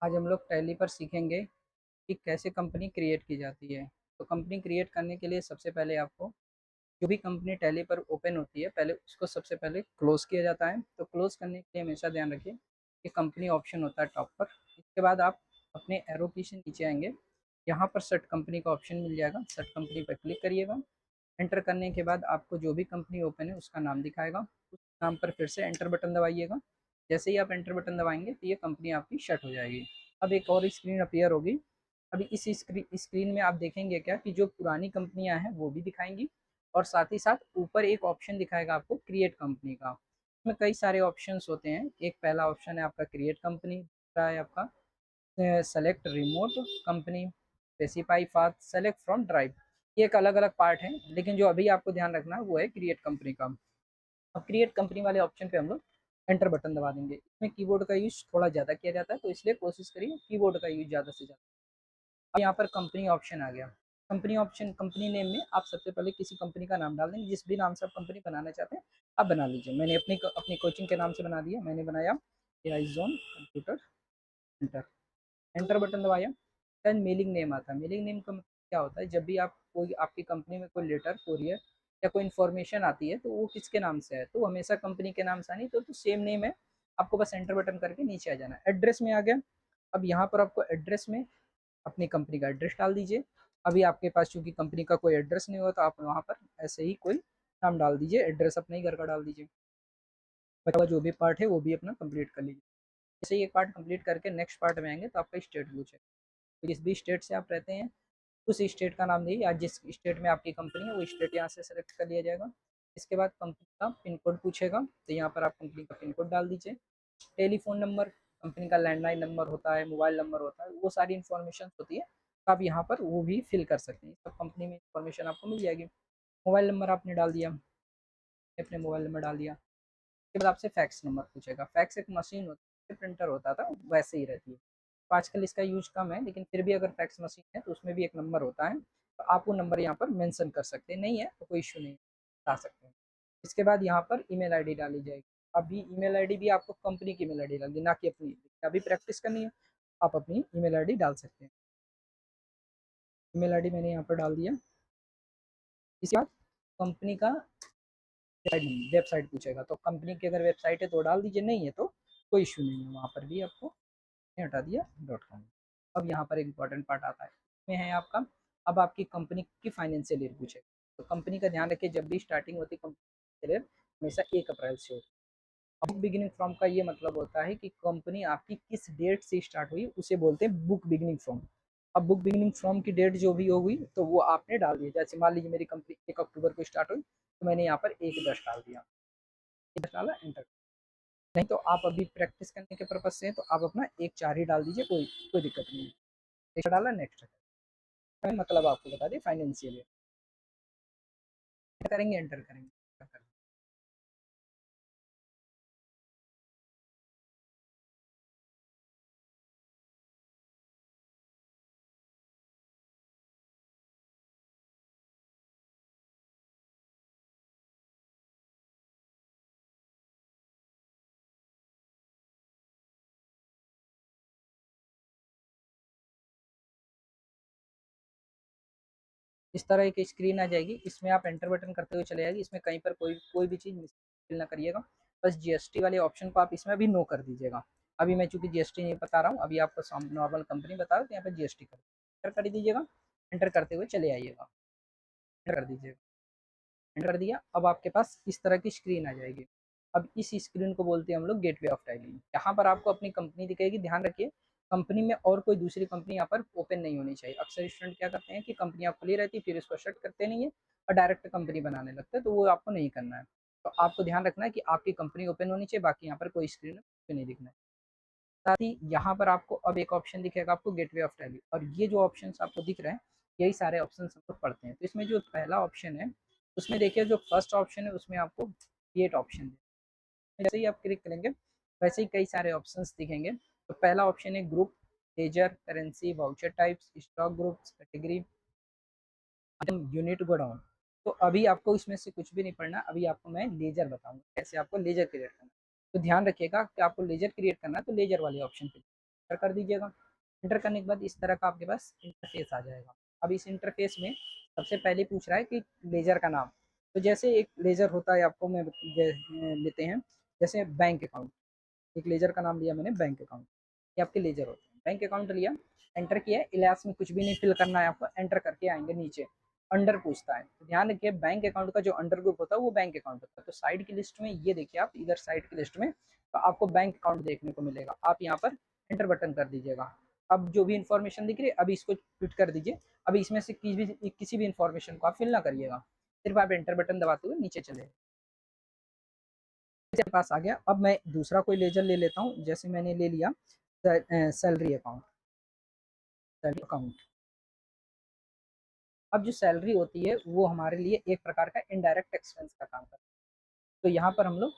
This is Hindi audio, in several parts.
आज हम लोग टैली पर सीखेंगे कि कैसे कंपनी क्रिएट की जाती है। तो कंपनी क्रिएट करने के लिए सबसे पहले आपको जो भी कंपनी टैली पर ओपन होती है पहले उसको सबसे पहले क्लोज किया जाता है। तो क्लोज करने के लिए हमेशा ध्यान रखिए कि कंपनी ऑप्शन होता है टॉप पर। इसके बाद आप अपने एरो की से नीचे आएंगे, यहाँ पर सेट कंपनी का ऑप्शन मिल जाएगा। सेट कंपनी पर क्लिक करिएगा। एंटर करने के बाद आपको जो भी कंपनी ओपन है उसका नाम दिखाएगा, उस नाम पर फिर से एंटर बटन दबाइएगा। जैसे ही आप एंटर बटन दबाएंगे तो ये कंपनी आपकी शट हो जाएगी। अब एक और स्क्रीन अपीयर होगी। अभी इस स्क्रीन में आप देखेंगे क्या कि जो पुरानी कंपनियां हैं वो भी दिखाएंगी और साथ ही साथ ऊपर एक ऑप्शन दिखाएगा आपको क्रिएट कंपनी का। इसमें कई सारे ऑप्शंस होते हैं। एक पहला ऑप्शन है आपका क्रिएट कंपनी, दूसरा है आपका select remote company, specify path, select from drive. ये एक अलग अलग पार्ट है, लेकिन जो अभी आपको ध्यान रखना है वो है क्रिएट कंपनी का। अब क्रिएट कंपनी वाले ऑप्शन पे हम लोग एंटर बटन दबा देंगे। इसमें कीबोर्ड का यूज थोड़ा ज़्यादा किया जाता है, तो इसलिए कोशिश करिए कीबोर्ड का यूज ज़्यादा से ज़्यादा। अब यहाँ पर कंपनी ऑप्शन आ गया। कंपनी ऑप्शन, कंपनी नेम में आप सबसे पहले किसी कंपनी का नाम डाल देंगे, जिस भी नाम से आप कंपनी बनाना चाहते हैं आप बना लीजिए। मैंने अपनी कोचिंग के नाम से बना दिया। मैंने बनाया AI zone computer centre. Enter button दबाया। देन मेलिंग नेम आता है। मेलिंग नेम का मतलब क्या होता है, जब भी आप कोई आपकी कंपनी में कोई लेटर, कोरियर या कोई इन्फॉर्मेशन आती है तो वो किसके नाम से है, तो हमेशा कंपनी के नाम से आनी तो सेम नेम है। आपको बस एंटर बटन करके नीचे आ जाना है। एड्रेस में आ गया। अब यहाँ पर आपको एड्रेस में अपनी कंपनी का एड्रेस डाल दीजिए। अभी आपके पास चूंकि कंपनी का कोई एड्रेस नहीं होगा तो आप वहाँ पर ऐसे ही कोई नाम डाल दीजिए, एड्रेस अपने ही घर का डाल दीजिए। बचा हुआ जो भी पार्ट है वो भी अपना कंप्लीट कर लीजिए। जैसे ही एक पार्ट कंप्लीट करके नेक्स्ट पार्ट में आएंगे तो आपका स्टेट पूछेगा, तो जिस भी स्टेट से आप रहते हैं उस स्टेट का नाम दीजिए, या जिस स्टेट में आपकी कंपनी है वो स्टेट यहाँ से सेलेक्ट कर लिया जाएगा। इसके बाद कंपनी का पिन कोड पूछेगा, तो यहाँ पर आप कंपनी का पिन कोड डाल दीजिए। टेलीफोन नंबर, कंपनी का लैंडलाइन नंबर होता है, मोबाइल नंबर होता है, वो सारी इन्फॉर्मेशन होती है, तो आप यहाँ पर वो भी फिल कर सकते हैं। सब कंपनी में इन्फॉर्मेशन आपको मिल जाएगी। मोबाइल नंबर आपने डाल दिया, अपने मोबाइल नंबर डाल दिया। उसके बाद आपसे फैक्स नंबर पूछेगा। फैक्स एक मशीन होती है, प्रिंटर होता था वैसे ही रहती है, तो आजकल इसका यूज कम है, लेकिन फिर भी अगर फैक्स मशीन है तो उसमें भी एक नंबर होता है, तो आप वो नंबर यहाँ पर मेंशन कर सकते हैं। नहीं है तो कोई इशू नहीं, बता सकते हैं। इसके बाद यहाँ पर ईमेल आईडी डाली जाएगी। अभी ईमेल आईडी भी आपको कंपनी की ईमेल आईडी डालनी, ना कि अपनी। अभी प्रैक्टिस करनी है, आप अपनी ईमेल आईडी डाल सकते हैं। ईमेल आईडी मैंने यहाँ पर डाल दिया। इसके बाद कंपनी का वेबसाइट पूछेगा, तो कंपनी की अगर वेबसाइट है तो डाल दीजिए, नहीं है तो कोई इशू नहीं है, वहाँ पर भी आपको हटा दिया .com। अब यहाँ पर एक इंपॉर्टेंट पार्ट आता है, इसमें है आपका, अब आपकी कंपनी की फाइनेंशियल ईयर पूछेगा। तो कंपनी का ध्यान रखिए, जब भी स्टार्टिंग होती है कंपनी हमेशा 1 अप्रैल से होती है। बुक बिगिनिंग फ्रॉम का ये मतलब होता है कि कंपनी आपकी किस डेट से स्टार्ट हुई उसे बोलते हैं बुक बिगिनिंग फ्रॉम। अब बुक बिगिनिंग फ्रॉम की डेट जो भी होगी तो वो आपने डाल दिया। जैसे मान लीजिए मेरी कंपनी 1 अक्टूबर को स्टार्ट हुई, तो मैंने यहाँ पर 1/10 डाल दिया, 1/10 डाला, एंटर। नहीं तो आप अभी प्रैक्टिस करने के पर्पज से हैं तो आप अपना 1/4 ही डाल दीजिए, कोई कोई दिक्कत नहीं है। एक डाला, नेक्स्ट मतलब आपको बता दें फाइनेंशियल करेंगे, एंटर करेंगे। इस तरह एक स्क्रीन आ जाएगी, इसमें आप एंटर बटन करते हुए चले जाएगी। इसमें कहीं पर कोई कोई भी चीज़ मिस ना करिएगा। बस जीएसटी वाले ऑप्शन को आप इसमें अभी नो कर दीजिएगा। अभी मैं चूंकि जीएसटी नहीं बता रहा हूँ, अभी आपको नॉर्मल कंपनी बता रहा हूँ, तो यहाँ पर जीएसटी कर दीजिएगा। एंटर करते हुए चले आइएगा, एंटर कर दीजिएगा। एंटर कर दिया। अब आपके पास इस तरह की स्क्रीन आ जाएगी। अब इस स्क्रीन को बोलते हैं हम लोग गेटवे ऑफ टैली। यहाँ पर आपको अपनी कंपनी दिखेगी। ध्यान रखिए, कंपनी में और कोई दूसरी कंपनी यहाँ पर ओपन नहीं होनी चाहिए। अक्सर स्टूडेंट क्या करते हैं कि कंपनियां खुली रहती है फिर इसको शट करते नहीं है और डायरेक्ट कंपनी बनाने लगते हैं, तो वो आपको नहीं करना है। तो आपको ध्यान रखना है कि आपकी कंपनी ओपन होनी चाहिए, बाकी यहाँ पर कोई स्क्रीन नहीं दिखना है। साथ ही यहाँ पर आपको अब एक ऑप्शन दिखेगा आपको गेटवे ऑफ टैली, और ये जो ऑप्शन आपको दिख रहे हैं यही सारे ऑप्शन हम लोग पढ़ते हैं। तो इसमें जो पहला ऑप्शन है उसमें देखिए, जो फर्स्ट ऑप्शन है उसमें आपको क्रिएट ऑप्शन है। जैसे ही आप क्लिक करेंगे वैसे ही कई सारे ऑप्शंस दिखेंगे। तो पहला ऑप्शन है group, ledger, currency, voucher types, stock groups, category, unit, godown. तो अभी आपको इसमें से कुछ भी नहीं पढ़ना। अभी आपको मैं लेजर बताऊंगा कैसे आपको लेजर क्रिएट करना है। तो ध्यान रखिएगा कि आपको लेजर क्रिएट करना है तो लेजर वाले ऑप्शन पे एंटर कर दीजिएगा। एंटर करने के बाद इस तरह का आपके पास इंटरफेस आ जाएगा। अब इस इंटरफेस में सबसे पहले पूछ रहा है कि लेजर का नाम। तो जैसे एक लेजर होता है, आपको मैं लेते हैं जैसे बैंक अकाउंट, एक लेजर का नाम लिया मैंने बैंक अकाउंट, ये आपके लेजर होते हैं। बैंक अकाउंट लिया, एंटर किया, इलास में कुछ भी नहीं फिल करना है आपको, एंटर करके आएंगे नीचे, अंडर पूछता है। तो ध्यान रखिए बैंक अकाउंट का जो अंडर ग्रुप होता है वो बैंक अकाउंट होता है। तो साइड की लिस्ट में ये देखिए, आप इधर साइड की लिस्ट में तो आपको बैंक अकाउंट देखने को मिलेगा। आप यहाँ पर एंटर बटन कर दीजिएगा। अब जो भी इन्फॉर्मेशन दिख रही है अभी इसको फिट कर दीजिए। अभी इसमें से किसी भी इन्फॉर्मेशन को आप फिल ना करिएगा, सिर्फ आप एंटर बटन दबाते हुए नीचे चले। मेरे पास आ गया। अब मैं दूसरा कोई लेजर ले लेता हूँ, जैसे मैंने ले लिया सैलरी अकाउंट। सैलरी अकाउंट, अब जो सैलरी होती है वो हमारे लिए एक प्रकार का इनडायरेक्ट एक्सपेंस का काम करता है। तो यहाँ पर हम लोग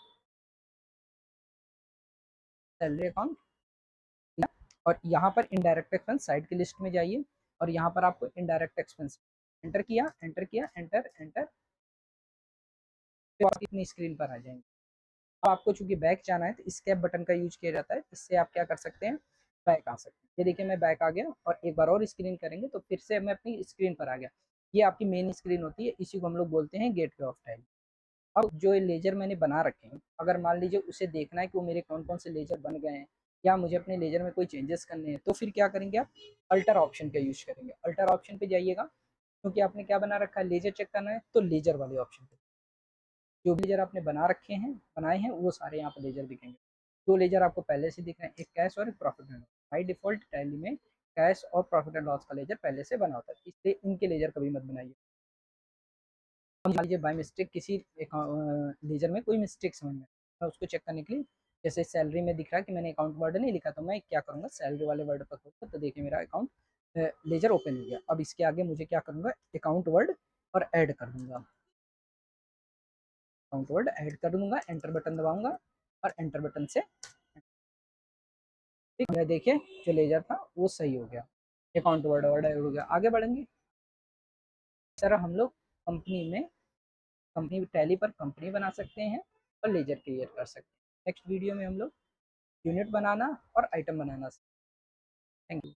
सैलरी अकाउंट, और यहाँ पर इनडायरेक्ट एक्सपेंस साइड की लिस्ट में जाइए, और यहाँ पर आपको इनडायरेक्ट एक्सपेंस एंटर किया, एंटर किया, एंटर एंटर, तो आप अपनी स्क्रीन पर आ जाएंगे। अब आपको चूंकि बैक जाना है तो स्केप बटन का यूज किया जाता है, इससे आप क्या कर सकते हैं, बैक आ सकते हैं। ये देखिए मैं बैक आ गया, और एक बार और स्क्रीन करेंगे तो फिर से मैं अपनी स्क्रीन पर आ गया। ये आपकी मेन स्क्रीन होती है, इसी को हम लोग बोलते हैं गेटवे ऑफ टाइम। अब जो लेजर मैंने बना रखे हैं, अगर मान लीजिए उसे देखना है कि वो मेरे कौन कौन से लेजर बन गए हैं, या मुझे अपने लेजर में कोई चेंजेस करने हैं, तो फिर क्या करेंगे आप, अल्टर ऑप्शन का यूज करेंगे। अल्टर ऑप्शन पे जाइएगा, क्योंकि आपने क्या बना रखा है, लेजर चेक करना है तो लेजर वाले ऑप्शन पे, जो भी लेजर आपने बना रखे हैं, बनाए हैं, वो सारे यहाँ पे लेजर दिखेंगे। दो लेजर आपको पहले से दिख रहे हैं, एक कैश और एक profit and loss. By default tally में कैश और प्रॉफिट एंड लॉस का लेजर पहले से बना होता है, इसलिए इनके लेजर कभी मत बनाइए। मान लीजिए बाई मिस्टेक किसी लेजर में कोई मिस्टेक समझ में, मैं उसको चेक करने के लिए, जैसे सैलरी में दिख रहा है कि मैंने अकाउंट वर्ड नहीं लिखा, तो मैं क्या करूँगा, सैलरी वाले वर्ड पर करूँगा, तो देखिए मेरा अकाउंट लेजर ओपन हो गया। अब इसके आगे मुझे क्या करूँगा, अकाउंट वर्ड और ऐड कर दूंगा, अकाउंट वर्ड ऐड कर दूंगा, एंटर बटन दबाऊंगा, और एंटर बटन से ठीक है, देखिए जो लेजर था वो सही हो गया, अकाउंट वर्ड वर्ड ऐड हो गया। आगे बढ़ेंगे, सर हम लोग कंपनी में, कंपनी टैली पर कंपनी बना सकते हैं और लेजर क्रिएट कर सकते हैं। नेक्स्ट वीडियो में हम लोग यूनिट बनाना और आइटम बनाना। Thank you.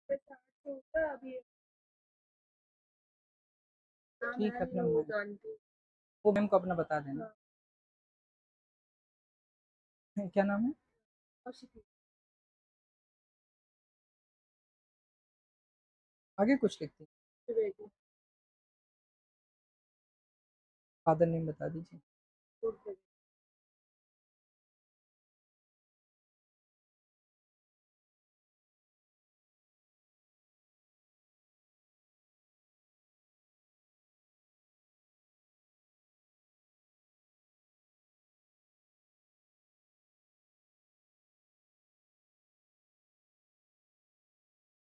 ठीक है, अपना वो मैम को अपना बता देना। क्या नाम है, आगे कुछ लिखते, फादर नेम बता दीजिए।